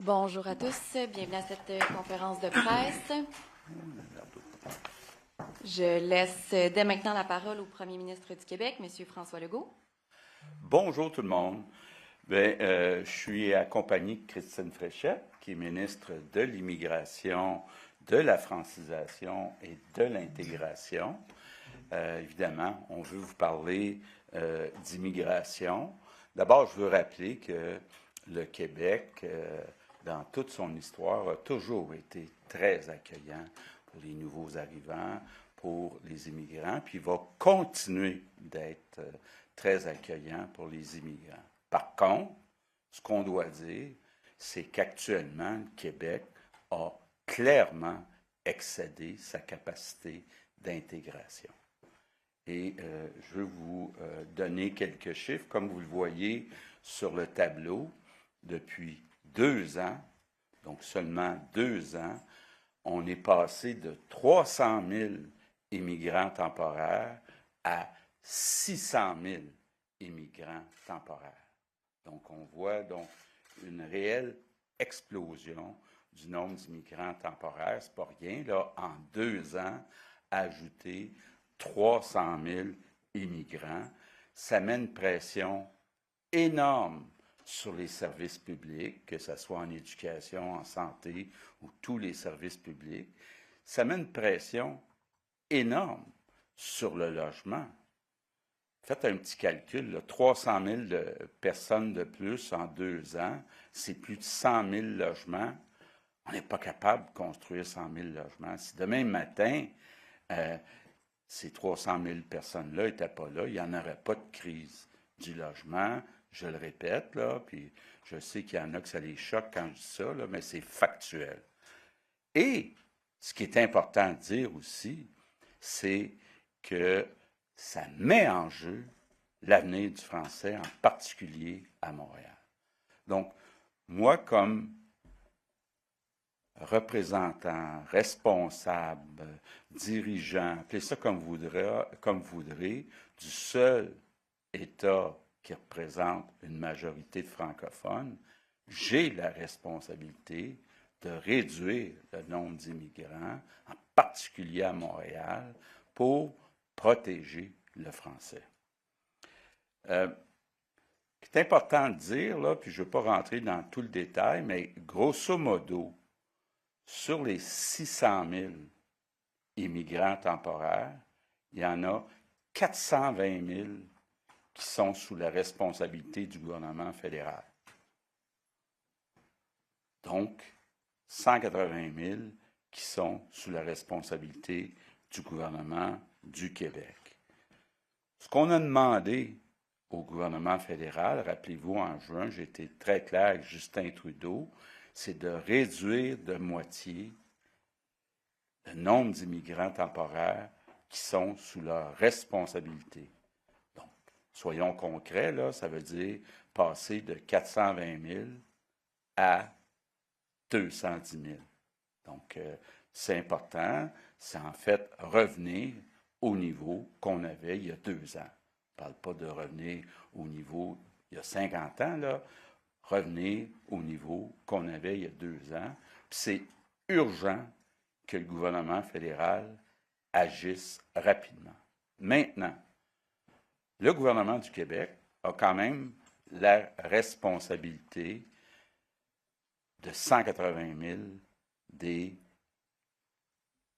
Bonjour à tous, bienvenue à cette conférence de presse. Je laisse dès maintenant la parole au premier ministre du Québec, M. François Legault. Bonjour tout le monde. Je suis accompagné de Christine Fréchette, qui est ministre de l'Immigration, de la francisation et de l'intégration. Évidemment, on veut vous parler d'immigration. D'abord, je veux rappeler que le Québec, dans toute son histoire, a toujours été très accueillant pour les nouveaux arrivants, pour les immigrants, puis il va continuer d'être très accueillant pour les immigrants. Par contre, ce qu'on doit dire, c'est qu'actuellement, le Québec a clairement excédé sa capacité d'intégration. Et je veux vous donner quelques chiffres. Comme vous le voyez sur le tableau, depuis 2 ans, donc seulement 2 ans, on est passé de 300 000 immigrants temporaires à 600 000 immigrants temporaires. Donc, on voit donc une réelle explosion du nombre d'immigrants temporaires. C'est pas rien, là, en 2 ans, ajouter 300 000 immigrants. Ça met une pression énorme sur les services publics, que ce soit en éducation, en santé ou tous les services publics. Ça met une pression énorme sur le logement. Faites un petit calcul, là, 300 000 personnes de plus en 2 ans, c'est plus de 100 000 logements. On n'est pas capable de construire 100 000 logements. Si demain matin, ces 300 000 personnes-là n'étaient pas là, il n'y en aurait pas de crise du logement. Je le répète, là, puis je sais qu'il y en a que ça les choque quand je dis ça, là, mais c'est factuel. Et ce qui est important de dire aussi, c'est que ça met en jeu l'avenir du français, en particulier à Montréal. Donc, moi, comme représentant, responsable, dirigeant, appelez ça comme vous voudrez, du seul État qui représente une majorité de francophones, j'ai la responsabilité de réduire le nombre d'immigrants, en particulier à Montréal, pour protéger le français. C'est important de dire, là, puis je ne veux pas rentrer dans tout le détail, mais grosso modo, sur les 600 000 immigrants temporaires, il y en a 420 000 qui sont sous la responsabilité du gouvernement fédéral. Donc, 180 000 qui sont sous la responsabilité du gouvernement du Québec. Ce qu'on a demandé au gouvernement fédéral, rappelez-vous, en juin, j'ai été très clair avec Justin Trudeau, c'est de réduire de moitié le nombre d'immigrants temporaires qui sont sous leur responsabilité. Donc, soyons concrets, là, ça veut dire passer de 420 000 à 210 000. Donc, c'est important. C'est en fait revenir au niveau qu'on avait il y a 2 ans. On ne parle pas de revenir au niveau il y a 50 ans, là. Revenir au niveau qu'on avait il y a 2 ans. Puis c'est urgent que le gouvernement fédéral agisse rapidement. Maintenant, le gouvernement du Québec a quand même la responsabilité de 180 000 des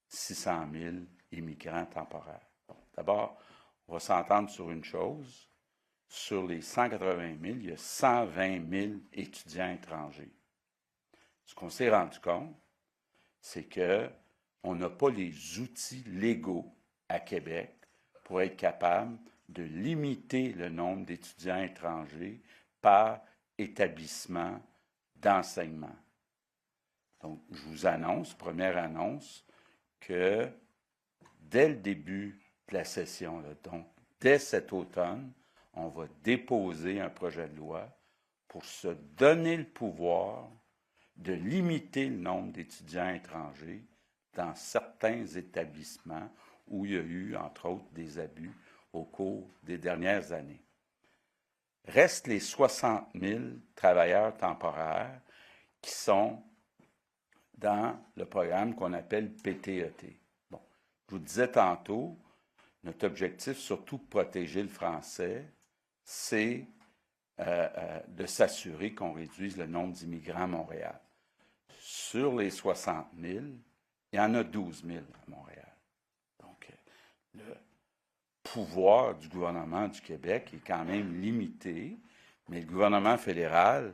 600 000 immigrants temporaires. Bon, d'abord, on va s'entendre sur une chose. Sur les 180 000, il y a 120 000 étudiants étrangers. Ce qu'on s'est rendu compte, c'est qu'on n'a pas les outils légaux à Québec pour être capable de limiter le nombre d'étudiants étrangers par établissement d'enseignement. Donc, je vous annonce, première annonce, que dès le début de la session, là, donc dès cet automne, on va déposer un projet de loi pour se donner le pouvoir de limiter le nombre d'étudiants étrangers dans certains établissements où il y a eu, entre autres, des abus au cours des dernières années. Restent les 60 000 travailleurs temporaires qui sont dans le programme qu'on appelle PTET. Bon, je vous disais tantôt, notre objectif, surtout protéger le français, c'est de s'assurer qu'on réduise le nombre d'immigrants à Montréal. Sur les 60 000, il y en a 12 000 à Montréal. Donc, le pouvoir du gouvernement du Québec est quand même limité, mais le gouvernement fédéral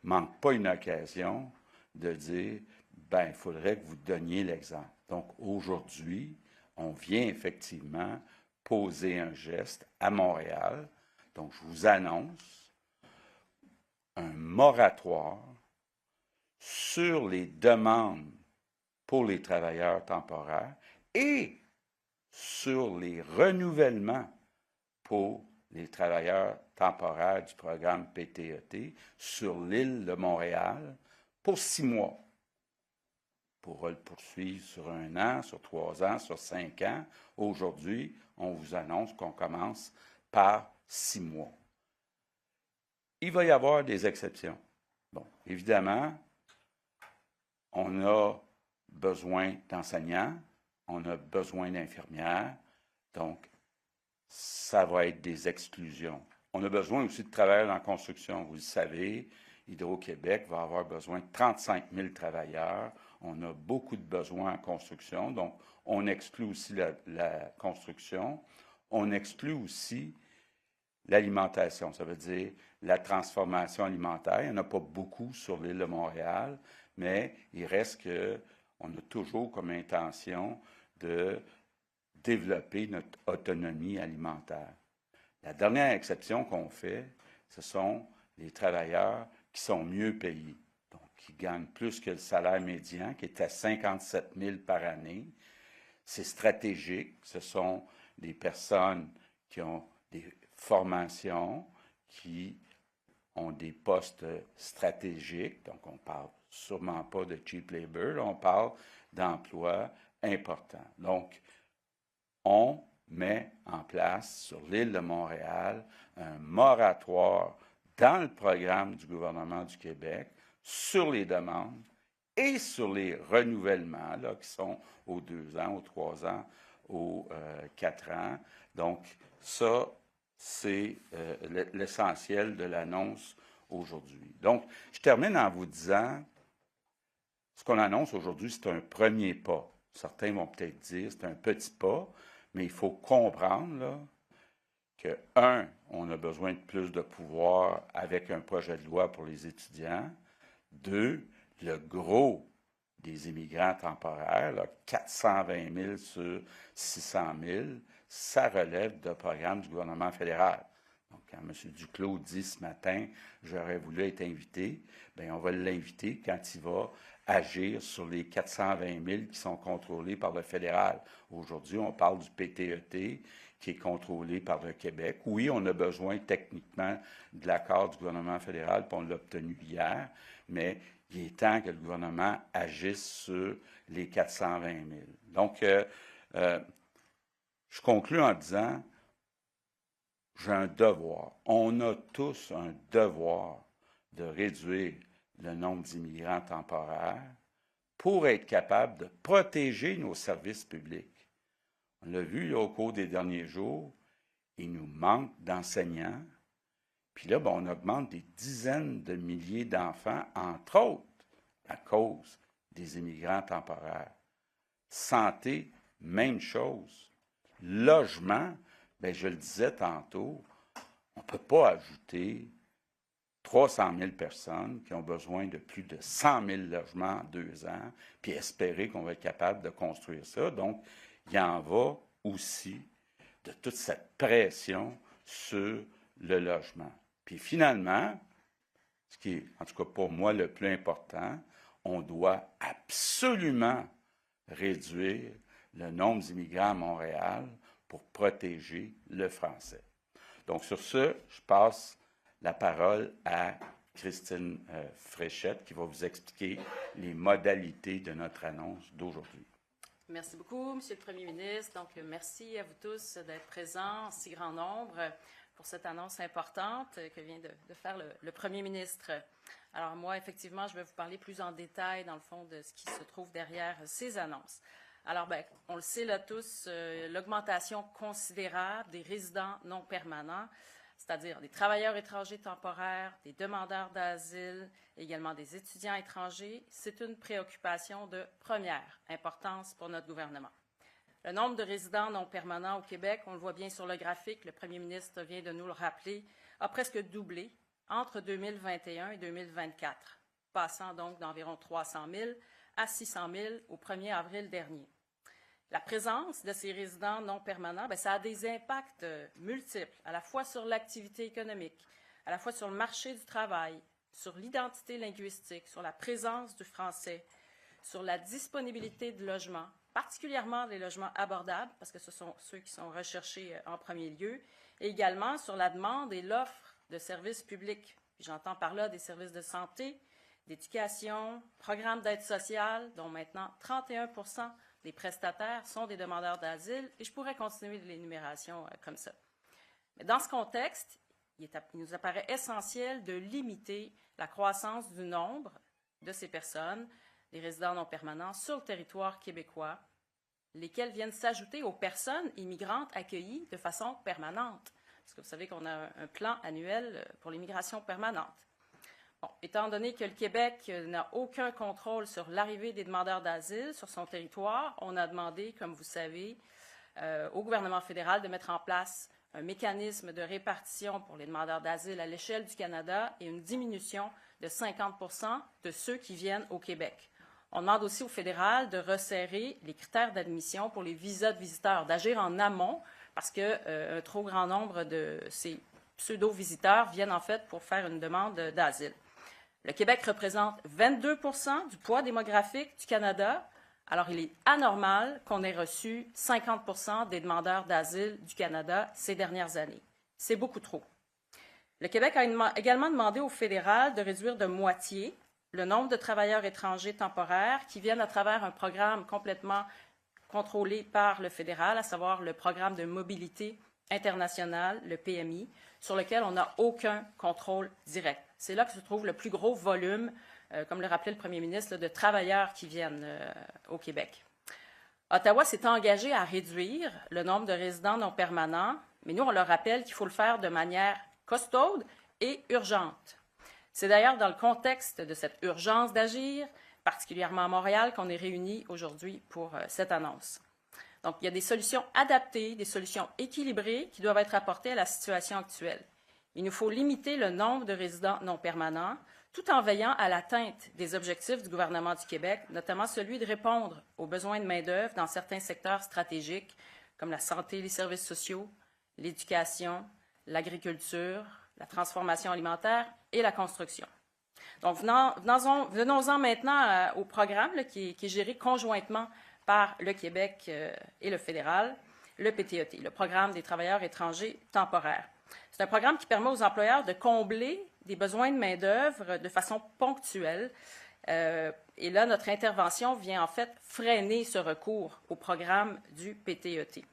ne manque pas une occasion de dire, ben, il faudrait que vous donniez l'exemple. Donc, aujourd'hui, on vient effectivement poser un geste à Montréal. Donc, je vous annonce un moratoire sur les demandes pour les travailleurs temporaires et sur les renouvellements pour les travailleurs temporaires du programme PTET sur l'île de Montréal pour 6 mois. Pour le poursuivre sur 1 an, sur 3 ans, sur 5 ans. Aujourd'hui, on vous annonce qu'on commence par 6 mois. Il va y avoir des exceptions. Bon, évidemment, on a besoin d'enseignants, on a besoin d'infirmières, donc ça va être des exclusions. On a besoin aussi de travailleurs en construction. Vous le savez, Hydro-Québec va avoir besoin de 35 000 travailleurs. On a beaucoup de besoins en construction, donc on exclut aussi la construction. On exclut aussi l'alimentation, ça veut dire la transformation alimentaire. Il n'y en a pas beaucoup sur l'île de Montréal, mais il reste qu'on a toujours comme intention de développer notre autonomie alimentaire. La dernière exception qu'on fait, ce sont les travailleurs qui sont mieux payés, donc qui gagnent plus que le salaire médian, qui est à 57 000 par année. C'est stratégique, ce sont des personnes qui ont des formations, qui ont des postes stratégiques, donc on ne parle sûrement pas de cheap labor, là, on parle d'emplois importants. Donc, on met en place sur l'île de Montréal un moratoire dans le programme du gouvernement du Québec sur les demandes et sur les renouvellements là, qui sont aux 2 ans, aux 3 ans, aux 4 ans. Donc, ça, c'est l'essentiel de l'annonce aujourd'hui. Donc, je termine en vous disant, ce qu'on annonce aujourd'hui, c'est un premier pas. Certains vont peut-être dire c'est un petit pas, mais il faut comprendre là, que, on a besoin de plus de pouvoir avec un projet de loi pour les étudiants. 2, le gros des immigrants temporaires, là, 420 000 sur 600 000, ça relève de programme du gouvernement fédéral. Donc, quand M. Duclos dit ce matin, j'aurais voulu être invité, bien, on va l'inviter quand il va agir sur les 420 000 qui sont contrôlés par le fédéral. Aujourd'hui, on parle du PTET qui est contrôlé par le Québec. Oui, on a besoin techniquement de l'accord du gouvernement fédéral, puis on l'a obtenu hier, mais il est temps que le gouvernement agisse sur les 420 000. Donc, je conclus en disant, j'ai un devoir. On a tous un devoir de réduire le nombre d'immigrants temporaires pour être capable de protéger nos services publics. On l'a vu là, au cours des derniers jours, il nous manque d'enseignants. Puis là, ben, on augmente des dizaines de milliers d'enfants, entre autres, à cause des immigrants temporaires. Santé, même chose. Logement, bien, je le disais tantôt, on ne peut pas ajouter 300 000 personnes qui ont besoin de plus de 100 000 logements en 2 ans, puis espérer qu'on va être capable de construire ça. Donc, il y en va aussi de toute cette pression sur le logement. Puis finalement, ce qui est, en tout cas pour moi, le plus important, on doit absolument réduire le nombre d'immigrants à Montréal pour protéger le français. Donc, sur ce, je passe la parole à Christine Fréchette qui va vous expliquer les modalités de notre annonce d'aujourd'hui. Merci beaucoup, Monsieur le Premier ministre. Donc, merci à vous tous d'être présents en si grand nombre pour cette annonce importante que vient de faire le Premier ministre. Alors moi, effectivement, je vais vous parler plus en détail, dans le fond, de ce qui se trouve derrière ces annonces. Alors, bien, on le sait là tous, l'augmentation considérable des résidents non permanents, c'est-à-dire des travailleurs étrangers temporaires, des demandeurs d'asile, également des étudiants étrangers, c'est une préoccupation de première importance pour notre gouvernement. Le nombre de résidents non permanents au Québec, on le voit bien sur le graphique, le premier ministre vient de nous le rappeler, a presque doublé entre 2021 et 2024, passant donc d'environ 300 000 à 600 000 au 1er avril dernier. La présence de ces résidents non permanents, bien, ça a des impacts multiples, à la fois sur l'activité économique, à la fois sur le marché du travail, sur l'identité linguistique, sur la présence du français, sur la disponibilité de logements, particulièrement les logements abordables, parce que ce sont ceux qui sont recherchés en premier lieu, et également sur la demande et l'offre de services publics. J'entends par là des services de santé, d'éducation, programmes d'aide sociale, dont maintenant 31 % des prestataires sont des demandeurs d'asile, et je pourrais continuer l'énumération comme ça. Mais dans ce contexte, il nous apparaît essentiel de limiter la croissance du nombre de ces personnes, des résidents non permanents, sur le territoire québécois, lesquels viennent s'ajouter aux personnes immigrantes accueillies de façon permanente. Parce que vous savez qu'on a un plan annuel pour l'immigration permanente. Bon, étant donné que le Québec n'a aucun contrôle sur l'arrivée des demandeurs d'asile sur son territoire, on a demandé, comme vous savez, au gouvernement fédéral de mettre en place un mécanisme de répartition pour les demandeurs d'asile à l'échelle du Canada et une diminution de 50 % de ceux qui viennent au Québec. On demande aussi au fédéral de resserrer les critères d'admission pour les visas de visiteurs, d'agir en amont parce qu'un trop grand nombre de ces pseudo-visiteurs viennent en fait pour faire une demande d'asile. Le Québec représente 22 % du poids démographique du Canada. Alors, il est anormal qu'on ait reçu 50 % des demandeurs d'asile du Canada ces dernières années. C'est beaucoup trop. Le Québec a également demandé au fédéral de réduire de moitié le nombre de travailleurs étrangers temporaires qui viennent à travers un programme complètement contrôlé par le fédéral, à savoir le programme de mobilité internationale, le PMI, sur lequel on n'a aucun contrôle direct. C'est là que se trouve le plus gros volume, comme le rappelait le premier ministre, de travailleurs qui viennent au Québec. Ottawa s'est engagé à réduire le nombre de résidents non permanents, mais nous, on leur rappelle qu'il faut le faire de manière costaude et urgente. C'est d'ailleurs dans le contexte de cette urgence d'agir, particulièrement à Montréal, qu'on est réunis aujourd'hui pour cette annonce. Donc, il y a des solutions adaptées, des solutions équilibrées qui doivent être apportées à la situation actuelle. Il nous faut limiter le nombre de résidents non permanents, tout en veillant à l'atteinte des objectifs du gouvernement du Québec, notamment celui de répondre aux besoins de main-d'œuvre dans certains secteurs stratégiques, comme la santé, les services sociaux, l'éducation, l'agriculture, la transformation alimentaire et la construction. Donc, venons-en maintenant au programme là, qui est géré conjointement par le Québec et le fédéral, le PTET, le Programme des travailleurs étrangers temporaires. C'est un programme qui permet aux employeurs de combler des besoins de main-d'œuvre de façon ponctuelle. Et là, notre intervention vient en fait freiner ce recours au programme du PTET.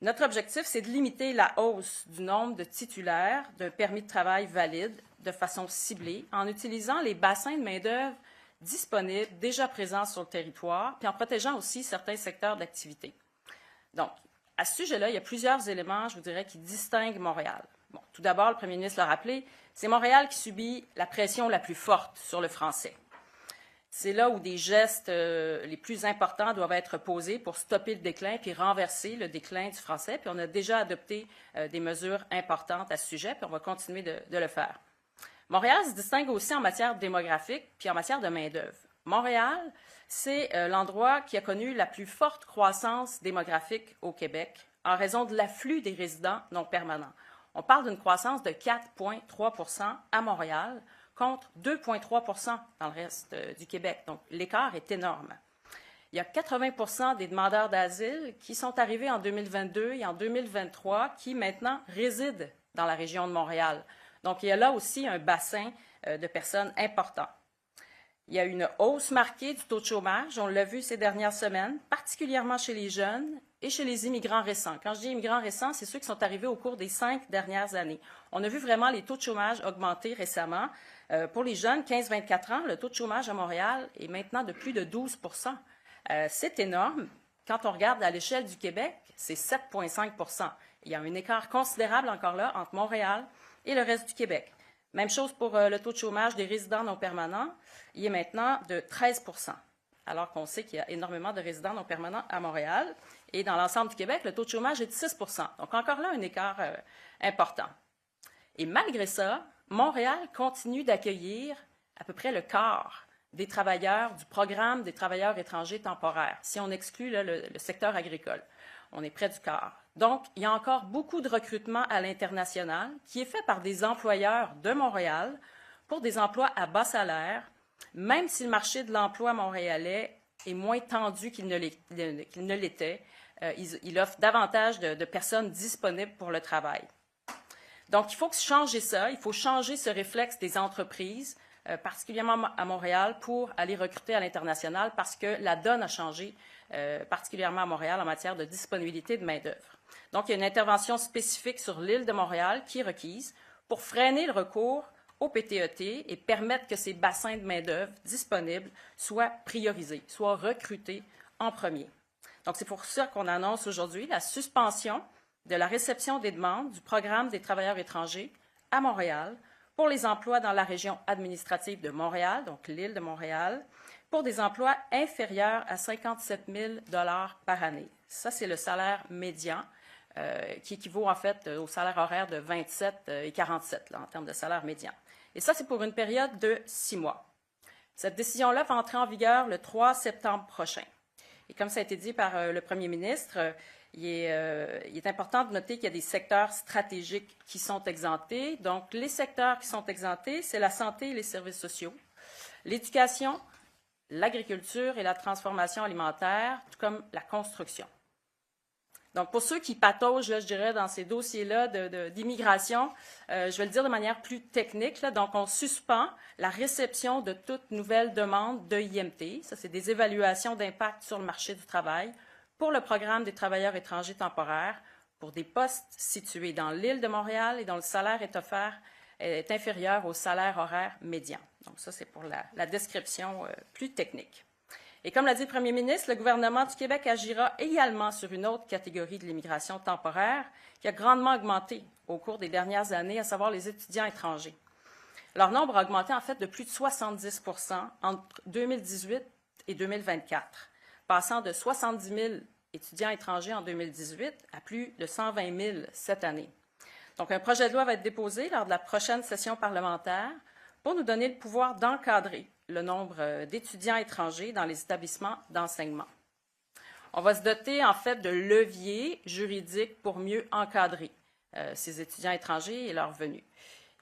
Notre objectif, c'est de limiter la hausse du nombre de titulaires d'un permis de travail valide de façon ciblée en utilisant les bassins de main-d'œuvre disponibles, déjà présents sur le territoire, puis en protégeant aussi certains secteurs d'activité. Donc, à ce sujet-là, il y a plusieurs éléments, je vous dirais, qui distinguent Montréal. Bon, tout d'abord, le premier ministre l'a rappelé, c'est Montréal qui subit la pression la plus forte sur le français. C'est là où des gestes les plus importants doivent être posés pour stopper le déclin puis renverser le déclin du français. Puis on a déjà adopté des mesures importantes à ce sujet, puis on va continuer de le faire. Montréal se distingue aussi en matière démographique puis en matière de main-d'œuvre. Montréal, c'est l'endroit qui a connu la plus forte croissance démographique au Québec en raison de l'afflux des résidents non permanents. On parle d'une croissance de 4,3 % à Montréal, contre 2,3 % dans le reste du Québec. Donc, l'écart est énorme. Il y a 80 % des demandeurs d'asile qui sont arrivés en 2022 et en 2023 qui, maintenant, résident dans la région de Montréal. Donc, il y a là aussi un bassin de personnes important. Il y a une hausse marquée du taux de chômage, on l'a vu ces dernières semaines, particulièrement chez les jeunes et chez les immigrants récents. Quand je dis immigrants récents, c'est ceux qui sont arrivés au cours des 5 dernières années. On a vu vraiment les taux de chômage augmenter récemment. Pour les jeunes, 15-24 ans, le taux de chômage à Montréal est maintenant de plus de 12 c'est énorme. Quand on regarde à l'échelle du Québec, c'est 7,5 Il y a un écart considérable encore là entre Montréal et le reste du Québec. Même chose pour le taux de chômage des résidents non permanents. Il est maintenant de 13 alors qu'on sait qu'il y a énormément de résidents non permanents à Montréal. Et dans l'ensemble du Québec, le taux de chômage est de 6 Donc encore là, un écart important. Et malgré ça, Montréal continue d'accueillir à peu près le quart des travailleurs du programme des travailleurs étrangers temporaires, si on exclut là, le secteur agricole. On est près du quart. Donc, il y a encore beaucoup de recrutement à l'international qui est fait par des employeurs de Montréal pour des emplois à bas salaire, même si le marché de l'emploi montréalais est moins tendu qu'il ne l'était. Il offre davantage de personnes disponibles pour le travail. Donc, il faut changer ça, il faut changer ce réflexe des entreprises, particulièrement à Montréal, pour aller recruter à l'international, parce que la donne a changé, particulièrement à Montréal, en matière de disponibilité de main-d'œuvre. Donc, il y a une intervention spécifique sur l'île de Montréal qui est requise pour freiner le recours au PTET et permettre que ces bassins de main-d'œuvre disponibles soient priorisés, soient recrutés en premier. Donc, c'est pour ça qu'on annonce aujourd'hui la suspension de la réception des demandes du programme des travailleurs étrangers à Montréal pour les emplois dans la région administrative de Montréal, donc l'île de Montréal, pour des emplois inférieurs à 57 000 $ par année. Ça, c'est le salaire médian, qui équivaut en fait au salaire horaire de 27,47 en termes de salaire médian. Et ça, c'est pour une période de 6 mois. Cette décision-là va entrer en vigueur le 3 septembre prochain. Et comme ça a été dit par le premier ministre, il est important de noter qu'il y a des secteurs stratégiques qui sont exemptés. Donc, les secteurs qui sont exemptés, c'est la santé et les services sociaux, l'éducation, l'agriculture et la transformation alimentaire, tout comme la construction. Donc, pour ceux qui pataugent, là, je dirais, dans ces dossiers-là d'immigration, je vais le dire de manière plus technique. Là, donc, on suspend la réception de toute nouvelle demande de IMT. Ça, c'est des évaluations d'impact sur le marché du travail pour le programme des travailleurs étrangers temporaires pour des postes situés dans l'île de Montréal et dont le salaire est inférieur au salaire horaire médian. Donc, ça, c'est pour la description plus technique. Et comme l'a dit le premier ministre, le gouvernement du Québec agira également sur une autre catégorie de l'immigration temporaire qui a grandement augmenté au cours des dernières années, à savoir les étudiants étrangers. Leur nombre a augmenté en fait de plus de 70 entre 2018 et 2024, passant de 70 000 étudiants étrangers en 2018 à plus de 120 000 cette année. Donc, un projet de loi va être déposé lors de la prochaine session parlementaire pour nous donner le pouvoir d'encadrer le nombre d'étudiants étrangers dans les établissements d'enseignement. On va se doter, en fait, de leviers juridiques pour mieux encadrer ces étudiants étrangers et leurs venus.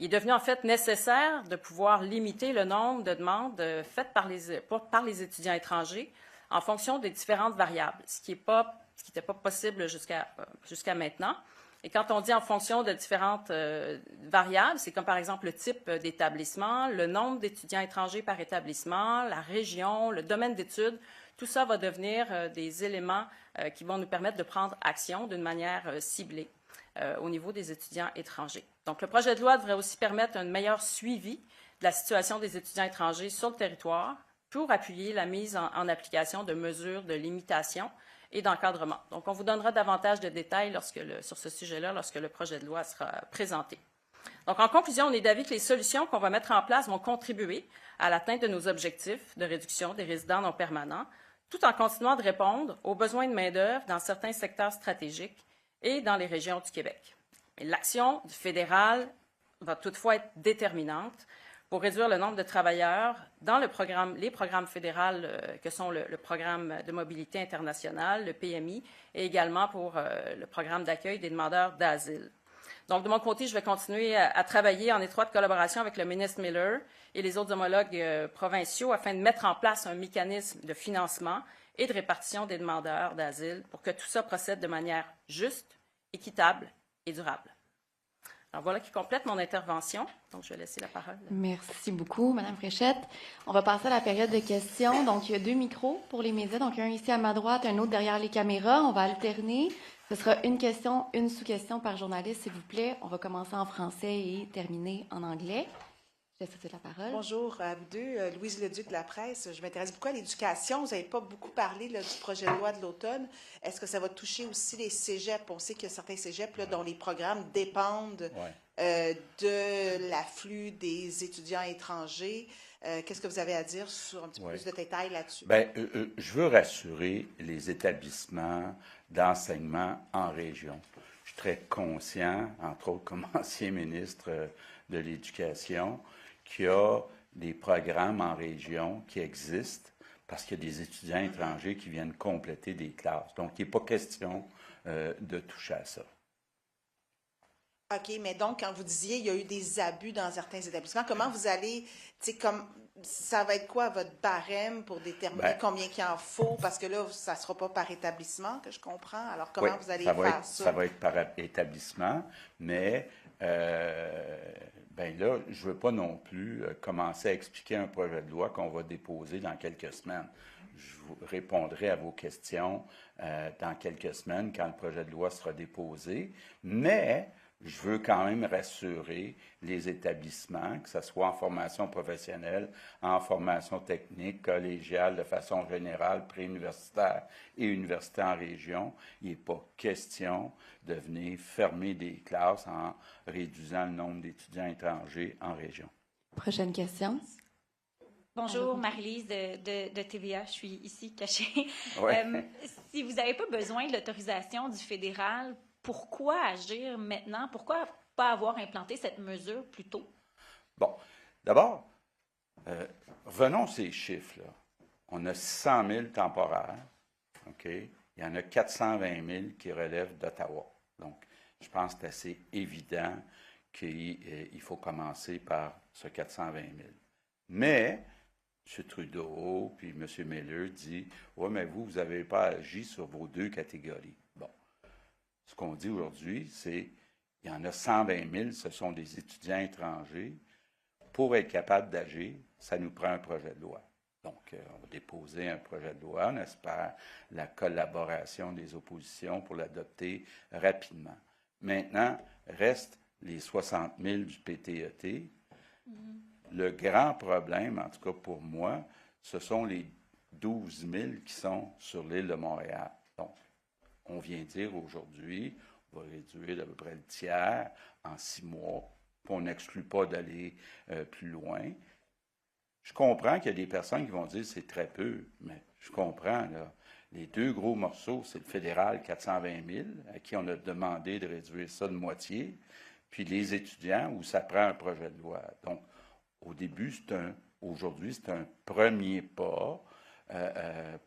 Il est devenu, en fait, nécessaire de pouvoir limiter le nombre de demandes faites par les étudiants étrangers en fonction des différentes variables, ce qui n'était pas possible jusqu'à maintenant. Et quand on dit en fonction de différentes variables, c'est comme par exemple le type d'établissement, le nombre d'étudiants étrangers par établissement, la région, le domaine d'études, tout ça va devenir des éléments qui vont nous permettre de prendre action d'une manière ciblée au niveau des étudiants étrangers. Donc, le projet de loi devrait aussi permettre un meilleur suivi de la situation des étudiants étrangers sur le territoire pour appuyer la mise en application de mesures de limitation et d'encadrement. Donc, on vous donnera davantage de détails sur ce sujet-là lorsque le projet de loi sera présenté. Donc, en conclusion, on est d'avis que les solutions qu'on va mettre en place vont contribuer à l'atteinte de nos objectifs de réduction des résidents non permanents, tout en continuant de répondre aux besoins de main-d'œuvre dans certains secteurs stratégiques et dans les régions du Québec. L'action du fédéral va toutefois être déterminante pour réduire le nombre de travailleurs dans les programmes fédéraux que sont le programme de mobilité internationale, le PMI, et également pour le programme d'accueil des demandeurs d'asile. Donc, de mon côté, je vais continuer à travailler en étroite collaboration avec le ministre Miller et les autres homologues provinciaux afin de mettre en place un mécanisme de financement et de répartition des demandeurs d'asile pour que tout ça procède de manière juste, équitable et durable. Alors voilà qui complète mon intervention. Donc, je vais laisser la parole. Merci beaucoup, Madame Fréchette. On va passer à la période de questions. Donc, il y a 2 micros pour les médias. Donc, un ici à ma droite, un autre derrière les caméras. On va alterner. Ce sera une question, une sous-question par journaliste, s'il vous plaît. On va commencer en français et terminer en anglais. Je laisse la parole. Bonjour à vous deux. Louise Leduc de la presse. Je m'intéresse beaucoup à l'éducation. Vous n'avez pas beaucoup parlé là, du projet de loi de l'automne. Est-ce que ça va toucher aussi les cégeps? On sait qu'il y a certains cégeps là, dont les programmes dépendent de l'afflux des étudiants étrangers. Qu'est-ce que vous avez à dire sur un petit peu plus de détails là-dessus? Bien, je veux rassurer les établissements d'enseignement en région. Je suis très conscient, entre autres comme ancien ministre de l'Éducation, qu'il y a des programmes en région qui existent parce qu'il y a des étudiants étrangers qui viennent compléter des classes. Donc, il n'est pas question de toucher à ça. OK, mais donc, quand vous disiez il y a eu des abus dans certains établissements, comment vous allez, tu sais, comme ça va être quoi votre barème pour déterminer combien qu'il en faut? Parce que là, ça ne sera pas par établissement, que je comprends. Alors, comment vous allez faire ça? Ça va être par établissement, mais ben là, je ne veux pas non plus commencer à expliquer un projet de loi qu'on va déposer dans quelques semaines. Je vous répondrai à vos questions dans quelques semaines quand le projet de loi sera déposé, mais je veux quand même rassurer les établissements, que ce soit en formation professionnelle, en formation technique, collégiale, de façon générale, préuniversitaire et universitaire en région. Il n'est pas question de venir fermer des classes en réduisant le nombre d'étudiants étrangers en région. Prochaine question. Bonjour, Marie-Lise de TVA. Je suis ici cachée. Ouais. Si vous n'avez pas besoin de l'autorisation du fédéral, pourquoi agir maintenant? Pourquoi pas avoir implanté cette mesure plus tôt? Bon, d'abord, revenons à ces chiffres-là. On a 600 000 temporaires, OK? Il y en a 420 000 qui relèvent d'Ottawa. Donc, je pense que c'est assez évident qu'il faut commencer par ce 420 000. Mais, M. Trudeau puis M. Miller dit « Oui, mais vous n'avez pas agi sur vos 2 catégories. » Bon. Ce qu'on dit aujourd'hui, c'est qu'il y en a 120 000, ce sont des étudiants étrangers. Pour être capable d'agir, ça nous prend un projet de loi. Donc, on va déposer un projet de loi. On espère la collaboration des oppositions pour l'adopter rapidement. Maintenant, restent les 60 000 du PTET. Le grand problème, en tout cas pour moi, ce sont les 12 000 qui sont sur l'île de Montréal. Donc, on vient dire aujourd'hui, on va réduire d'à peu près le tiers en 6 mois, puis on n'exclut pas d'aller plus loin. Je comprends qu'il y a des personnes qui vont dire que c'est très peu, mais je comprends, là. Les 2 gros morceaux, c'est le fédéral 420 000, à qui on a demandé de réduire ça de moitié, puis les étudiants, où ça prend un projet de loi. Donc, au début, aujourd'hui, c'est un premier pas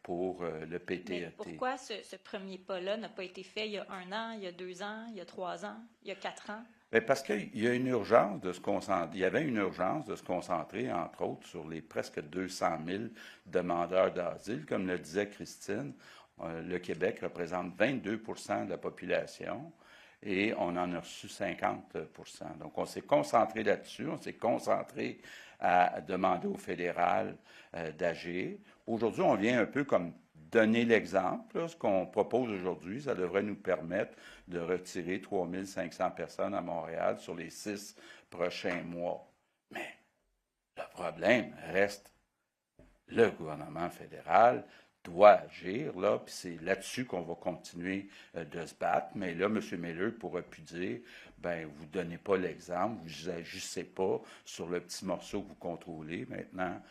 pour le PTET. Mais pourquoi ce premier pas-là n'a pas été fait il y a 1 an, il y a 2 ans, il y a 3 ans, il y a 4 ans? Bien, parce qu'il y a une urgence de se concentrer. Il y avait une urgence de se concentrer, entre autres, sur les presque 200 000 demandeurs d'asile. Comme le disait Christine, le Québec représente 22 de la population et on en a reçu 50 %. Donc, on s'est concentré là-dessus. On s'est concentré à demander au fédéral d'agir. Aujourd'hui, on vient un peu comme donner l'exemple. Là, ce qu'on propose aujourd'hui, ça devrait nous permettre de retirer 3 500 personnes à Montréal sur les 6 prochains mois. Mais le problème reste, le gouvernement fédéral doit agir, là, puis c'est là-dessus qu'on va continuer de se battre. Mais là, M. Miller pourra plus dire, ben vous ne donnez pas l'exemple, vous n'agissez pas sur le petit morceau que vous contrôlez. Maintenant,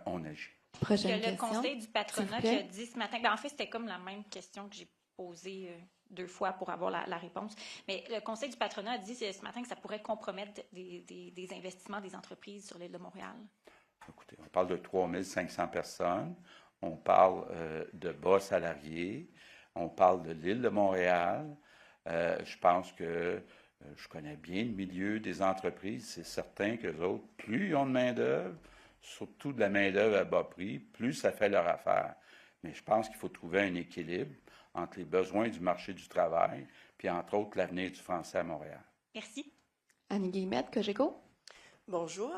on agit. Prochaine Il y a le question, Conseil du patronat s'il vous qui a plaît. dit ce matin, ben en fait, c'était comme la même question que j'ai posée 2 fois pour avoir la réponse. Mais le Conseil du patronat a dit ce matin que ça pourrait compromettre des investissements des entreprises sur l'île de Montréal. Écoutez, on parle de 3 500 personnes, on parle de bas salariés, on parle de l'île de Montréal. Je pense que je connais bien le milieu des entreprises. C'est certain qu'eux autres, plus ils ont de main-d'œuvre, surtout de la main-d'œuvre à bas prix, plus ça fait leur affaire. Mais je pense qu'il faut trouver un équilibre entre les besoins du marché du travail, puis entre autres l'avenir du français à Montréal. Merci. Annie Guillemette, Cogeco. Bonjour.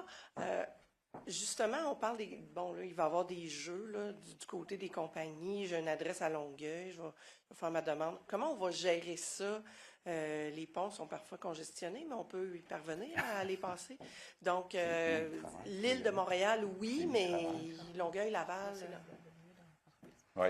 Justement, on parle des... Bon, là, il va y avoir des jeux là, du côté des compagnies. J'ai une adresse à Longueuil, je vais faire ma demande. Comment on va gérer ça? Les ponts sont parfois congestionnés, mais on peut y parvenir à les passer. Donc, l'île de Montréal, oui, mais Longueuil, Laval... Oui.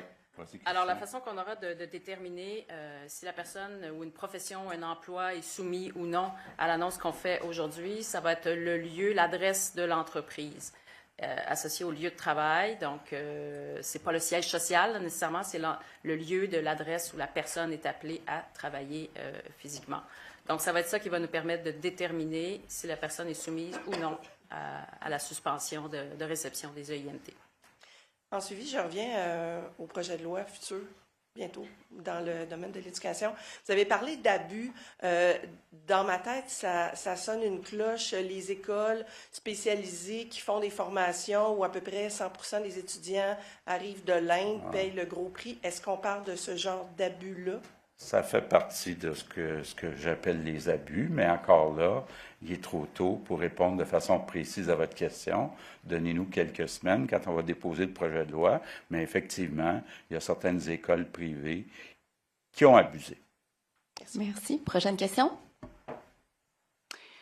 Alors, la façon qu'on aura de déterminer si la personne ou une profession, un emploi est soumis ou non à l'annonce qu'on fait aujourd'hui, ça va être le lieu, l'adresse de l'entreprise associée au lieu de travail. Donc, c'est pas le siège social là, nécessairement, c'est le lieu de l'adresse où la personne est appelée à travailler physiquement. Donc, ça va être ça qui va nous permettre de déterminer si la personne est soumise ou non à la suspension de réception des EIMT. En suivi, je reviens au projet de loi futur, bientôt, dans le domaine de l'éducation. Vous avez parlé d'abus. Dans ma tête, ça sonne une cloche. Les écoles spécialisées qui font des formations où à peu près 100% des étudiants arrivent de l'Inde, payent le gros prix. Est-ce qu'on parle de ce genre d'abus-là? Ça fait partie de ce que j'appelle les abus, mais encore là, il est trop tôt pour répondre de façon précise à votre question. Donnez-nous quelques semaines quand on va déposer le projet de loi, mais effectivement, il y a certaines écoles privées qui ont abusé. Merci. Prochaine question.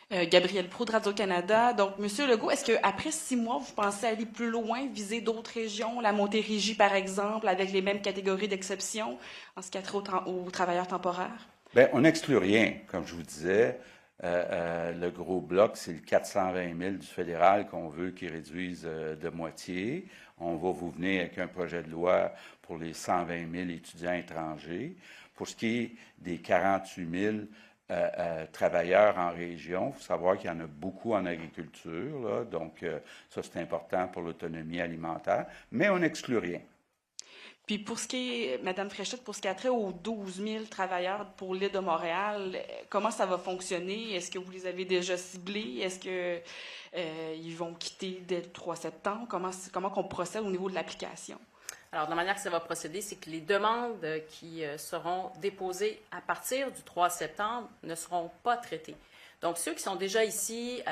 Gabrielle Proulx de Radio-Canada. Donc, Monsieur Legault, est-ce qu'après 6 mois, vous pensez aller plus loin, viser d'autres régions, la Montérégie, par exemple, avec les mêmes catégories d'exception, en ce qui a trait aux travailleurs temporaires? Bien, on n'exclut rien. Comme je vous disais, le gros bloc, c'est le 420 000 du fédéral qu'on veut qu'ils réduisent de moitié. On va vous venir avec un projet de loi pour les 120 000 étudiants étrangers. Pour ce qui est des 48 000 travailleurs en région, il faut savoir qu'il y en a beaucoup en agriculture, là, donc ça c'est important pour l'autonomie alimentaire, mais on n'exclut rien. Puis pour ce qui est, Madame Fréchette, pour ce qui a trait aux 12 000 travailleurs pour l'île de Montréal, comment ça va fonctionner? Est-ce que vous les avez déjà ciblés? Est-ce que ils vont quitter dès le 3 septembre? Comment qu'on procède au niveau de l'application? Alors, de la manière que ça va procéder, c'est que les demandes qui seront déposées à partir du 3 septembre ne seront pas traitées. Donc, ceux qui sont déjà ici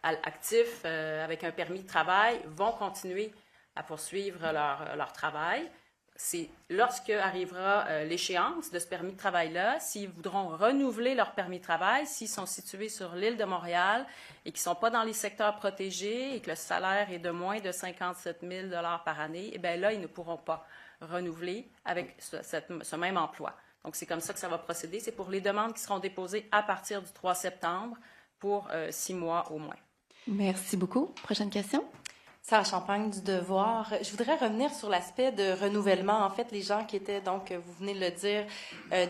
actifs avec un permis de travail vont continuer à poursuivre leur travail. C'est lorsque arrivera l'échéance de ce permis de travail-là, s'ils voudront renouveler leur permis de travail, s'ils sont situés sur l'île de Montréal et qui ne sont pas dans les secteurs protégés et que le salaire est de moins de 57 000 par année, eh bien là, ils ne pourront pas renouveler avec ce même emploi. Donc, c'est comme ça que ça va procéder. C'est pour les demandes qui seront déposées à partir du 3 septembre pour 6 mois au moins. Merci beaucoup. Prochaine question. Sarah Champagne du Devoir. Je voudrais revenir sur l'aspect de renouvellement. En fait, les gens qui étaient, donc, vous venez de le dire,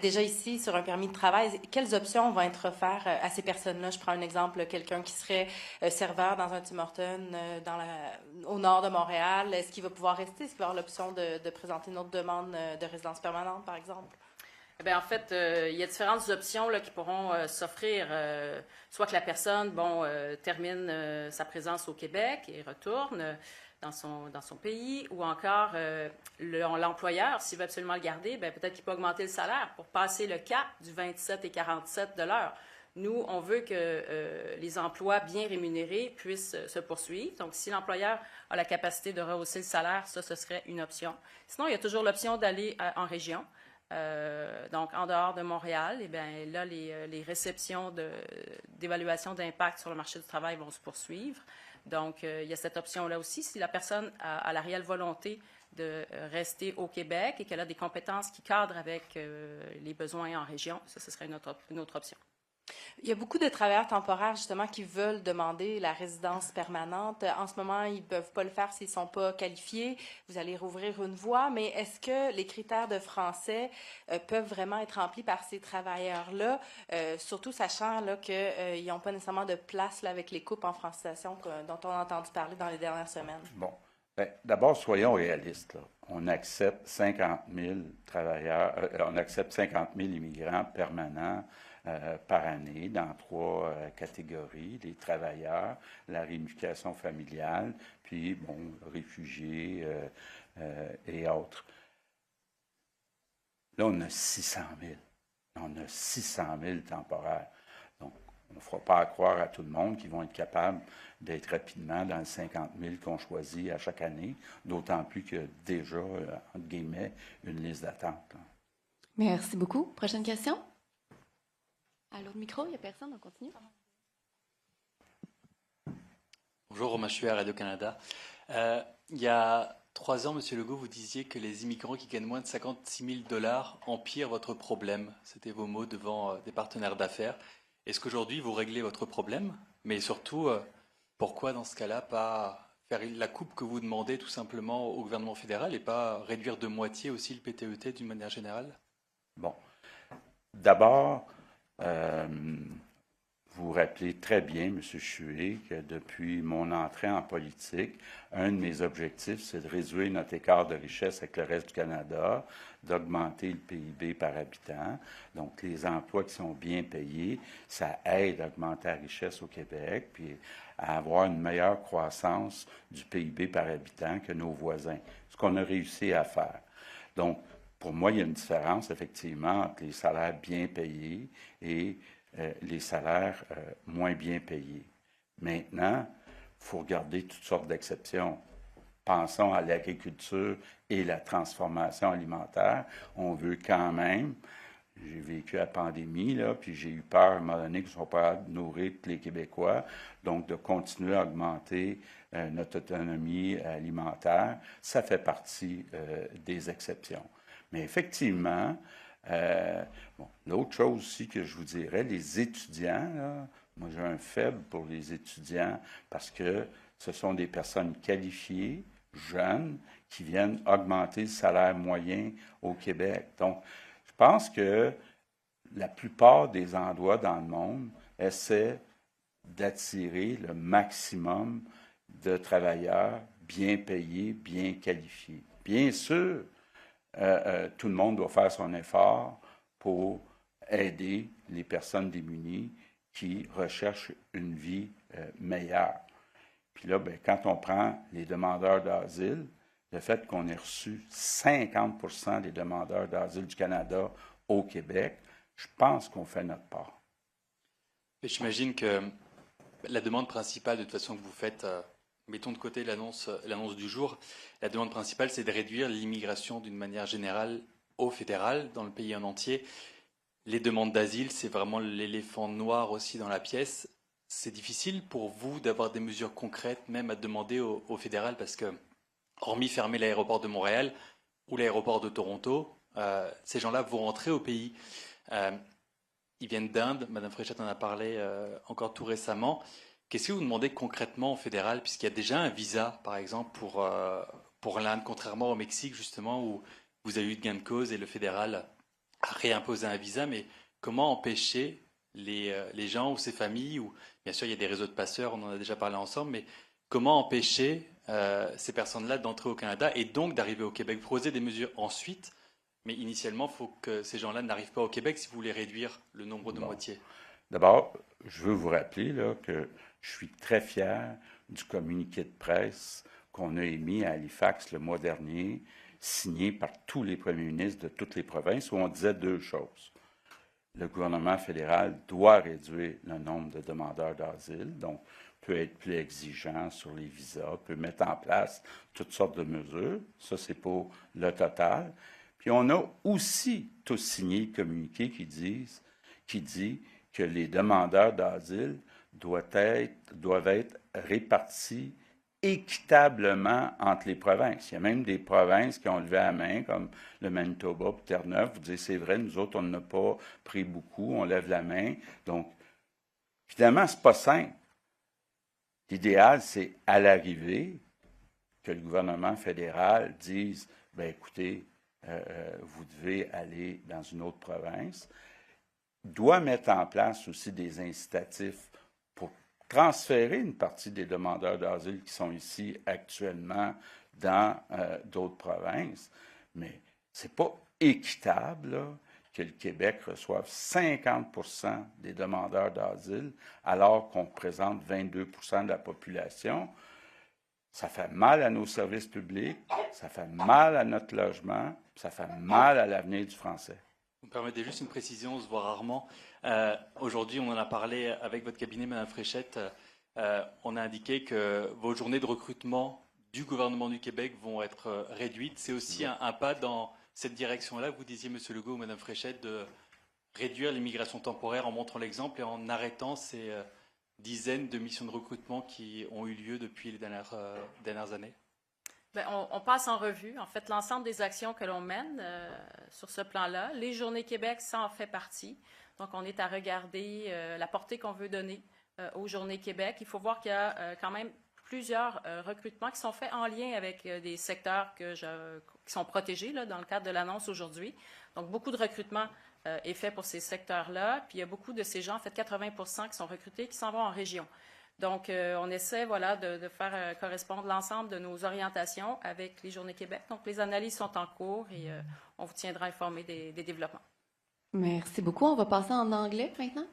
déjà ici sur un permis de travail, quelles options vont être offertes à ces personnes-là? Je prends un exemple, quelqu'un qui serait serveur dans un Tim Hortons au nord de Montréal. Est-ce qu'il va pouvoir rester? Est-ce qu'il va avoir l'option de présenter une autre demande de résidence permanente, par exemple? Eh bien, en fait, il y a différentes options là, qui pourront s'offrir. Soit que la personne termine sa présence au Québec et retourne dans son pays, ou encore l'employeur, s'il veut absolument le garder, bien, peut-être qu'il peut augmenter le salaire pour passer le cap du 27 et 47 de l'heure. Nous, on veut que les emplois bien rémunérés puissent se poursuivre. Donc, si l'employeur a la capacité de rehausser le salaire, ça, ce serait une option. Sinon, il y a toujours l'option d'aller en région. Donc, en dehors de Montréal, eh bien, là, les réceptions d'évaluation d'impact sur le marché du travail vont se poursuivre. Donc, il y a cette option-là aussi. Si la personne a la réelle volonté de rester au Québec et qu'elle a des compétences qui cadrent avec les besoins en région, ça, ce serait une autre option. Il y a beaucoup de travailleurs temporaires, justement, qui veulent demander la résidence permanente. En ce moment, ils ne peuvent pas le faire s'ils ne sont pas qualifiés. Vous allez rouvrir une voie, mais est-ce que les critères de français peuvent vraiment être remplis par ces travailleurs-là, surtout sachant qu'ils n'ont pas nécessairement de place là, avec les coupes en francisation dont on a entendu parler dans les dernières semaines? Bon. Bien, d'abord, soyons réalistes, là. On accepte 50 000 travailleurs, on accepte 50 000 immigrants permanents par année dans 3 catégories, les travailleurs, la réunification familiale, puis, bon, réfugiés et autres. Là, on a 600 000. On a 600 000 temporaires. Donc, ne fera pas croire à tout le monde qu'ils vont être capables d'être rapidement dans les 50 000 qu'on choisit à chaque année, d'autant plus qu'il y a déjà, entre guillemets, une liste d'attente. Merci beaucoup. Prochaine question? À l'autre micro, il n'y a personne, on continue. Bonjour, Romain Chuer, Radio-Canada. Il y a 3 ans, Monsieur Legault, vous disiez que les immigrants qui gagnent moins de 56 000 $ empirent votre problème. C'était vos mots devant des partenaires d'affaires. Est-ce qu'aujourd'hui, vous réglez votre problème? Mais surtout, pourquoi, dans ce cas-là, pas faire la coupe que vous demandez tout simplement au gouvernement fédéral et pas réduire de moitié aussi le PTET d'une manière générale? Bon. D'abord, vous rappelez très bien, M. Chué, que depuis mon entrée en politique, un de mes objectifs, c'est de réduire notre écart de richesse avec le reste du Canada, d'augmenter le PIB par habitant. Donc, les emplois qui sont bien payés, ça aide à augmenter la richesse au Québec, puis à avoir une meilleure croissance du PIB par habitant que nos voisins, ce qu'on a réussi à faire. Donc, pour moi, il y a une différence, effectivement, entre les salaires bien payés et les salaires moins bien payés. Maintenant, il faut regarder toutes sortes d'exceptions. Pensons à l'agriculture et la transformation alimentaire. On veut quand même, j'ai vécu la pandémie, là, puis j'ai eu peur à un moment donné qu'ils ne soient pas capables de nourrir tous les Québécois, donc de continuer à augmenter notre autonomie alimentaire. Ça fait partie des exceptions. Mais effectivement, l'autre chose aussi que je vous dirais, les étudiants, là, moi j'ai un faible pour les étudiants parce que ce sont des personnes qualifiées, jeunes, qui viennent augmenter le salaire moyen au Québec. Donc, je pense que la plupart des endroits dans le monde essaient d'attirer le maximum de travailleurs bien payés, bien qualifiés. Bien sûr, tout le monde doit faire son effort pour aider les personnes démunies qui recherchent une vie meilleure. Puis là, bien, quand on prend les demandeurs d'asile, le fait qu'on ait reçu 50 des demandeurs d'asile du Canada au Québec, je pense qu'on fait notre part. J'imagine que la demande principale, de toute façon, que vous faites, mettons de côté l'annonce du jour, la demande principale, c'est de réduire l'immigration d'une manière générale au fédéral, dans le pays en entier. Les demandes d'asile, c'est vraiment l'éléphant noir aussi dans la pièce. C'est difficile pour vous d'avoir des mesures concrètes, même à demander au fédéral, parce que, hormis fermer l'aéroport de Montréal ou l'aéroport de Toronto, ces gens-là vont rentrer au pays. Ils viennent d'Inde, Mme Fréchette en a parlé encore tout récemment. Qu'est-ce que vous demandez concrètement au fédéral, puisqu'il y a déjà un visa, par exemple, pour l'Inde, contrairement au Mexique, justement, où vous avez eu de gain de cause et le fédéral a réimposé un visa, mais comment empêcher les gens ou ces familles, ou bien sûr il y a des réseaux de passeurs, on en a déjà parlé ensemble, mais comment empêcher ces personnes-là d'entrer au Canada et donc d'arriver au Québec? Vous proposez des mesures ensuite, mais initialement, il faut que ces gens-là n'arrivent pas au Québec si vous voulez réduire le nombre de moitié. D'abord, je veux vous rappeler là, que je suis très fier du communiqué de presse qu'on a émis à Halifax le mois dernier, signé par tous les premiers ministres de toutes les provinces, où on disait deux choses. Le gouvernement fédéral doit réduire le nombre de demandeurs d'asile, donc peut être plus exigeant sur les visas, peut mettre en place toutes sortes de mesures. Ça, c'est pour le total. Puis on a aussi tous signé le communiqué qui dit que les demandeurs d'asile doivent être répartis équitablement entre les provinces. Il y a même des provinces qui ont levé la main, comme le Manitoba et Terre-Neuve. Vous dites, c'est vrai, nous autres, on n'a pas pris beaucoup, on lève la main. Donc, évidemment, c'est pas simple. L'idéal, c'est à l'arrivée que le gouvernement fédéral dise, bien, écoutez, vous devez aller dans une autre province. Doit mettre en place aussi des incitatifs pour transférer une partie des demandeurs d'asile qui sont ici actuellement dans d'autres provinces. Mais ce n'est pas équitable là, que le Québec reçoive 50 des demandeurs d'asile alors qu'on représente 22 de la population. Ça fait mal à nos services publics, ça fait mal à notre logement, ça fait mal à l'avenir du français. Vous me Permettez juste une précision, on se voit rarement. Aujourd'hui, on en a parlé avec votre cabinet, Madame Fréchette. On a indiqué que vos journées de recrutement du gouvernement du Québec vont être réduites. C'est aussi un pas dans cette direction-là. Vous disiez, Monsieur Legault ou Madame Fréchette, de réduire l'immigration temporaire en montrant l'exemple et en arrêtant ces dizaines de missions de recrutement qui ont eu lieu depuis les dernières années. Bien, on passe en revue, en fait, l'ensemble des actions que l'on mène sur ce plan-là. Les Journées Québec, ça en fait partie. Donc, on est à regarder la portée qu'on veut donner aux Journées Québec. Il faut voir qu'il y a quand même plusieurs recrutements qui sont faits en lien avec des secteurs qui sont protégés là, dans le cadre de l'annonce aujourd'hui. Donc, beaucoup de recrutements est fait pour ces secteurs-là. Puis, il y a beaucoup de ces gens, en fait, 80% qui sont recrutés, qui s'en vont en région. Donc, on essaie voilà, de faire correspondre l'ensemble de nos orientations avec les Journées Québec. Donc, les analyses sont en cours et on vous tiendra informé des développements. Merci beaucoup. On va passer en anglais maintenant.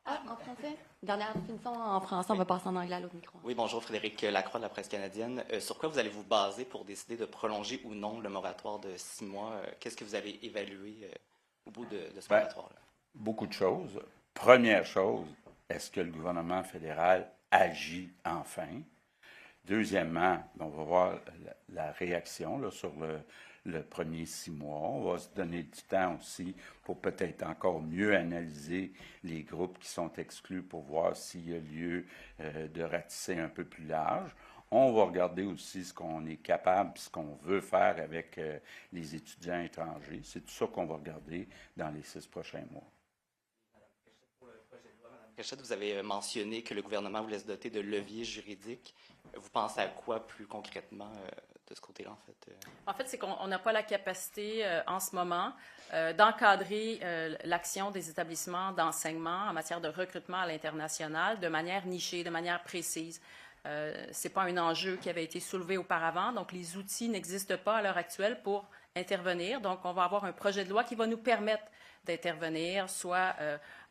Ah, en français? Dernière définition en français, on va passer en anglais à l'autre micro. Oui, bonjour, Frédéric Lacroix de la Presse canadienne. Sur quoi vous allez vous baser pour décider de prolonger ou non le moratoire de 6 mois? Qu'est-ce que vous avez évalué au bout de ce moratoire-là? Beaucoup de choses. Première chose, est-ce que le gouvernement fédéral agit enfin? Deuxièmement, on va voir la réaction là, sur le premier 6 mois. On va se donner du temps aussi pour peut-être encore mieux analyser les groupes qui sont exclus pour voir s'il y a lieu de ratisser un peu plus large. On va regarder aussi ce qu'on est capable, ce qu'on veut faire avec les étudiants étrangers. C'est tout ça qu'on va regarder dans les 6 prochains mois. Fréchette, vous avez mentionné que le gouvernement voulait se doter de leviers juridiques. Vous pensez à quoi plus concrètement de ce côté-là, en fait? En fait, c'est qu'on n'a pas la capacité en ce moment d'encadrer l'action des établissements d'enseignement en matière de recrutement à l'international de manière nichée, de manière précise. Ce n'est pas un enjeu qui avait été soulevé auparavant, donc les outils n'existent pas à l'heure actuelle pour intervenir. Donc, on va avoir un projet de loi qui va nous permettre d'intervenir, soit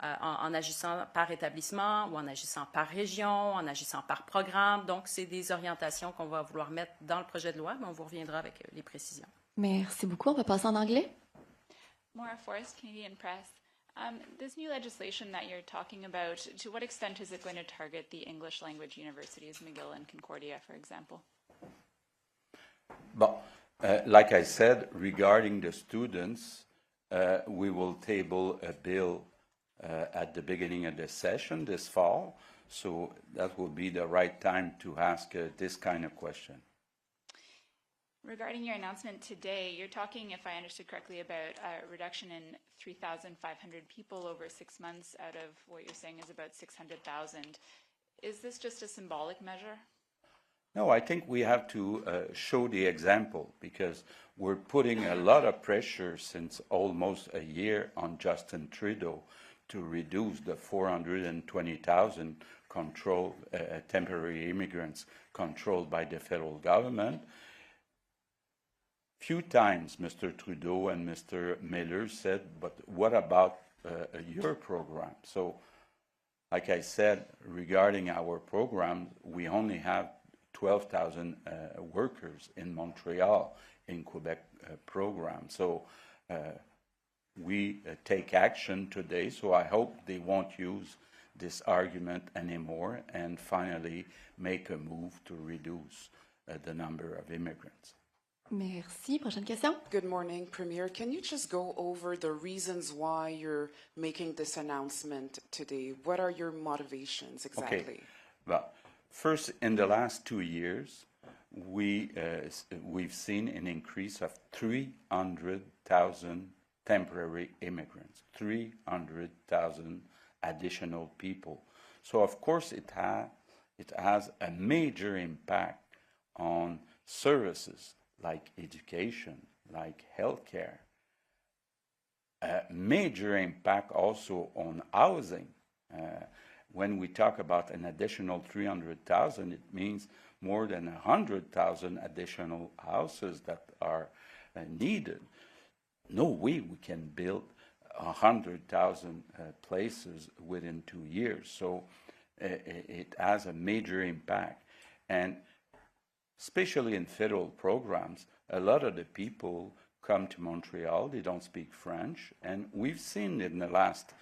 en agissant par établissement ou en agissant par région, en agissant par programme. Donc, c'est des orientations qu'on va vouloir mettre dans le projet de loi, mais on vous reviendra avec les précisions. Merci beaucoup. On va passer en anglais. Maura Forrest, Canadian Press. This new legislation that you're talking about, to what extent is it going to target the English language universities, McGill and Concordia, for example? Bon, like I said, regarding the students, we will table a bill at the beginning of the session this fall, so that will be the right time to ask this kind of question. Regarding your announcement today, you're talking, if I understood correctly, about a reduction in 3,500 people over 6 months out of what you're saying is about 600,000. Is this just a symbolic measure? No, I think we have to show the example because we're putting a lot of pressure since almost a year on Justin Trudeau to reduce the 420,000 temporary immigrants controlled by the federal government. Few times Mr. Trudeau and Mr. Miller said, but what about your program? So, like I said, regarding our program, we only have 12,000 workers in Montreal in Quebec program. So we take action today. So I hope they won't use this argument anymore and finally make a move to reduce the number of immigrants. Merci. Prochaine question. Good morning, Premier. Can you just go over the reasons why you're making this announcement today? What are your motivations exactly? Okay. Well, first, in the last 2 years, we've seen an increase of 300,000 temporary immigrants, 300,000 additional people. So, of course, it has a major impact on services like education, like healthcare. A major impact also on housing. When we talk about an additional 300,000, it means more than 100,000 additional houses that are needed. No way we can build 100,000 places within 2 years. So it has a major impact. And especially in federal programs, a lot of the people come to Montreal. They don't speak French. And we've seen in the last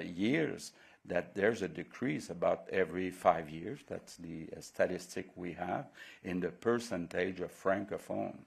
years that there's a decrease about every 5 years. That's the statistic we have in the percentage of Francophone.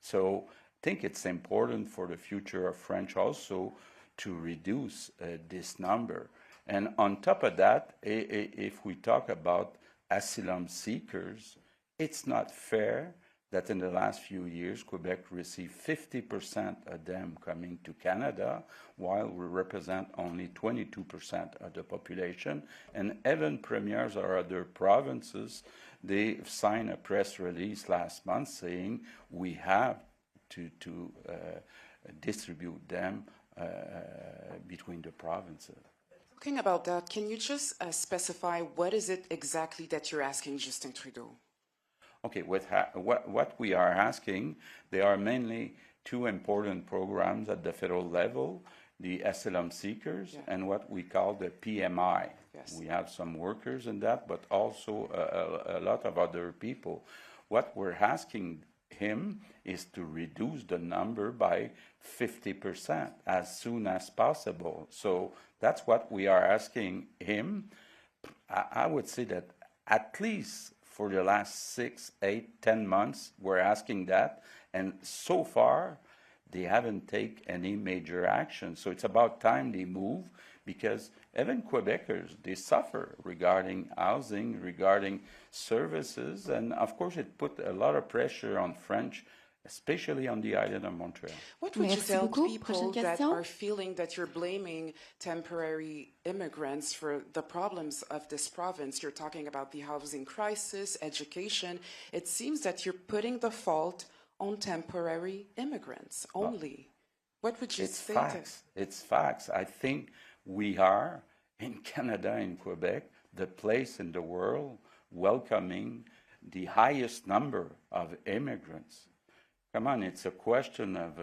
So I think it's important for the future of French also to reduce this number. And on top of that, if we talk about asylum seekers, it's not fair that in the last few years, Quebec received 50% of them coming to Canada, while we represent only 22% of the population. And even premiers or other provinces, they signed a press release last month saying we have to distribute them between the provinces. Talking about that, can you just specify what is it exactly that you're asking Justin Trudeau? Okay, what we are asking, there are mainly two important programs at the federal level, the asylum seekers and what we call the PMI. Yes. We have some workers in that, but also a lot of other people. What we're asking him is to reduce the number by 50% as soon as possible. So that's what we are asking him. I would say that at least for the last 6, 8, 10 months, we're asking that. And so far, they haven't taken any major action. So it's about time they move, because even Quebecers, they suffer regarding housing, regarding services. And of course, it put a lot of pressure on French, especially on the island of Montreal. What would you tell people that are feeling that you're blaming temporary immigrants for the problems of this province? You're talking about the housing crisis, education. It seems that you're putting the fault on temporary immigrants only. What would you say? It's facts. I think we are, in Canada and Quebec, the place in the world welcoming the highest number of immigrants. Come on, it's a question of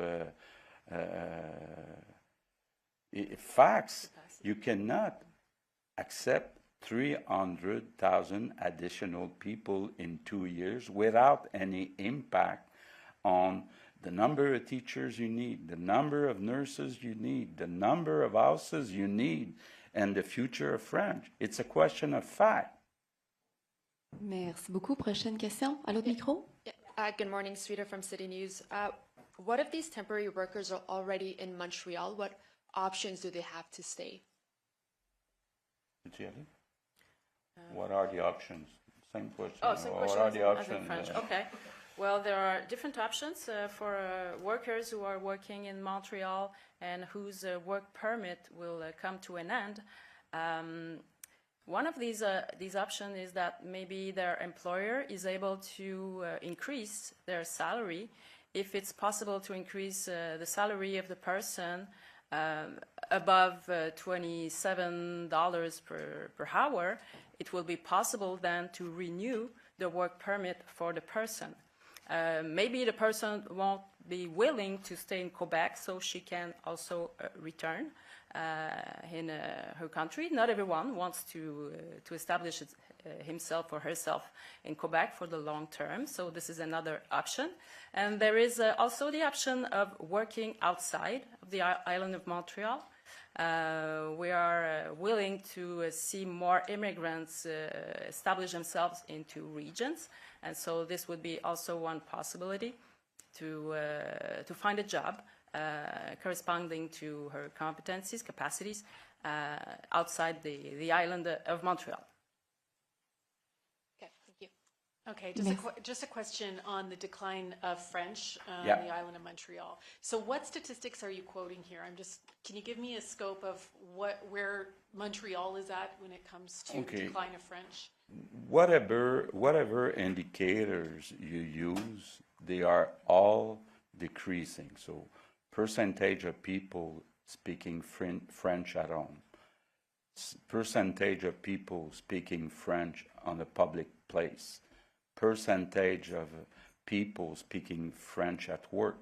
facts. You cannot accept 300,000 additional people in 2 years without any impact on the number of teachers you need, the number of nurses you need, the number of houses you need, and the future of French. It's a question of fact. Merci beaucoup. Prochaine question. À l'autre micro? Good morning, Sweeter from City News. What if these temporary workers are already in Montreal? What options do they have to stay? What are the options? Same question. Oh, same question. What are the options? Okay. Well, there are different options for workers who are working in Montreal and whose work permit will come to an end. One of these options is that maybe their employer is able to increase their salary. If it's possible to increase the salary of the person above $27 per hour, it will be possible then to renew the work permit for the person. Maybe the person won't be willing to stay in Quebec, so she can also return in her country. Not everyone wants to establish himself or herself in Quebec for the long term, so this is another option. And there is also the option of working outside of the island of Montreal. We are willing to see more immigrants establish themselves into regions, and so this would be also one possibility to find a job corresponding to her competencies, capacities outside the island of Montreal. Okay, thank you. Okay, just a question on the decline of French on the island of Montreal. So what statistics are you quoting here? Can you give me a scope of where Montreal is at when it comes to the decline of French? Whatever indicators you use, they are all decreasing. So percentage of people speaking French at home, percentage of people speaking French on a public place, percentage of people speaking French at work.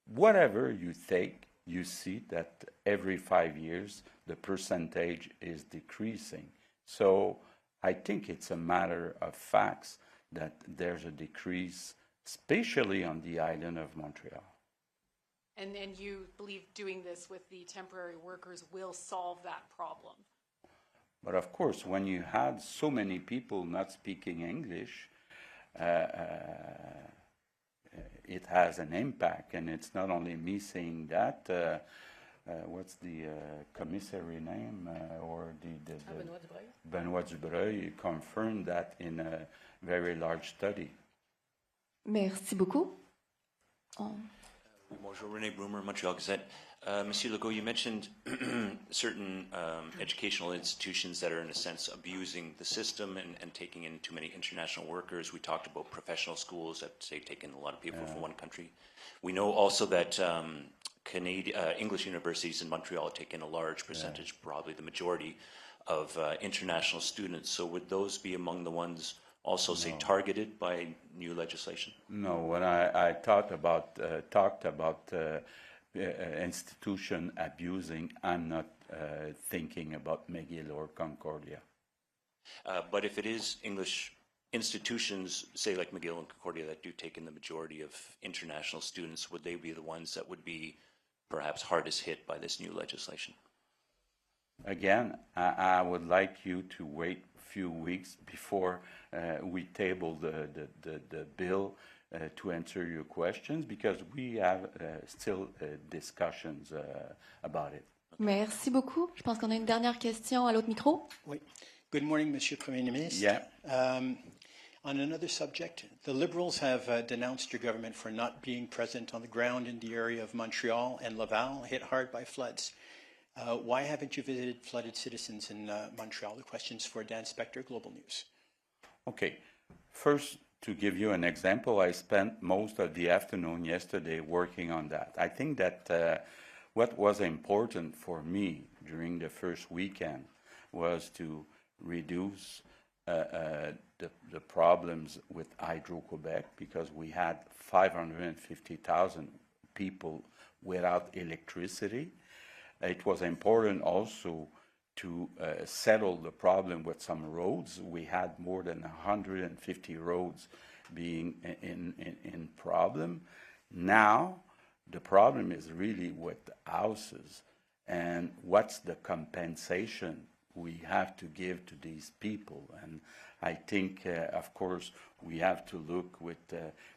Whatever you take, you see that every 5 years the percentage is decreasing. So I think it's a matter of facts that there's a decrease, especially on the island of Montreal. And you believe doing this with the temporary workers will solve that problem? But of course, when you had so many people not speaking English, it has an impact. And it's not only me saying that. What's the commissary name? Benoit Dubreuil. Benoit Dubreuil confirmed that in a very large study. Merci beaucoup. Bonjour, René Brumer, Montreal Gazette. Monsieur Legault, you mentioned certain educational institutions that are, in a sense, abusing the system and taking in too many international workers. We talked about professional schools that, say, take in a lot of people from one country. We know also that English universities in Montreal take in a large percentage, probably the majority, of international students. So would those be among the ones also, say, targeted by new legislation? No, when I talked about institution abusing, I'm not thinking about McGill or Concordia. But if it is English institutions, say like McGill and Concordia, that do take in the majority of international students, would they be the ones that would be perhaps hardest hit by this new legislation? Again, I would like you to wait a few weeks before we table the bill to answer your questions, because we have still discussions about it. Merci beaucoup. Je pense qu'on a une dernière question à l'autre micro. Oui. Good morning, Monsieur Premier Ministre. Yeah. On another subject, the Liberals have denounced your government for not being present on the ground in the area of Montreal and Laval, hit hard by floods. Why haven't you visited flooded citizens in Montreal? The question's for Dan Spector, Global News. Okay. First, to give you an example, I spent most of the afternoon yesterday working on that. I think that what was important for me during the first weekend was to reduce the problems with Hydro-Quebec, because we had 550,000 people without electricity. It was important also to settle the problem with some roads. We had more than 150 roads being in problem. Now, the problem is really with the houses, and what's the compensation we have to give to these people. And I think, of course, we have to look with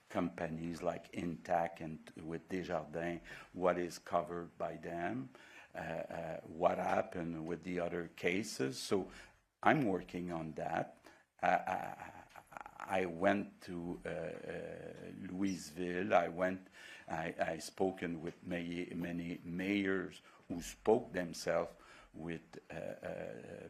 companies like Intact and with Desjardins, what is covered by them. What happened with the other cases. So I'm working on that. I went to Louisville. I spoken with many mayors who spoke themselves with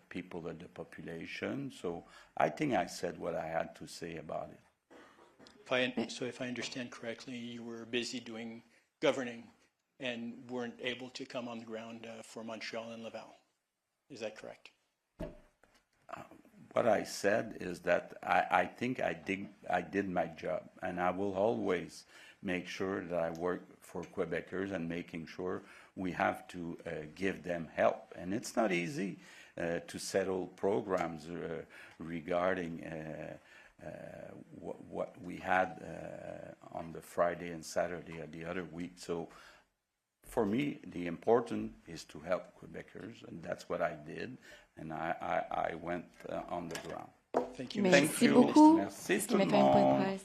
people in the population. So I think I said what I had to say about it. So if I understand correctly, you were busy doing governing and weren't able to come on the ground for Montreal and Laval. Is that correct? What I said is that I think I did my job, and I will always make sure that I work for Quebecers and making sure we have to give them help. And it's not easy to settle programs regarding what we had on the Friday and Saturday of the other week. So for me, the important is to help Quebecers, and that's what I did, and I went on the ground. Thank you. Merci beaucoup. Merci Ce qui tout le met fin au point de monde. presse.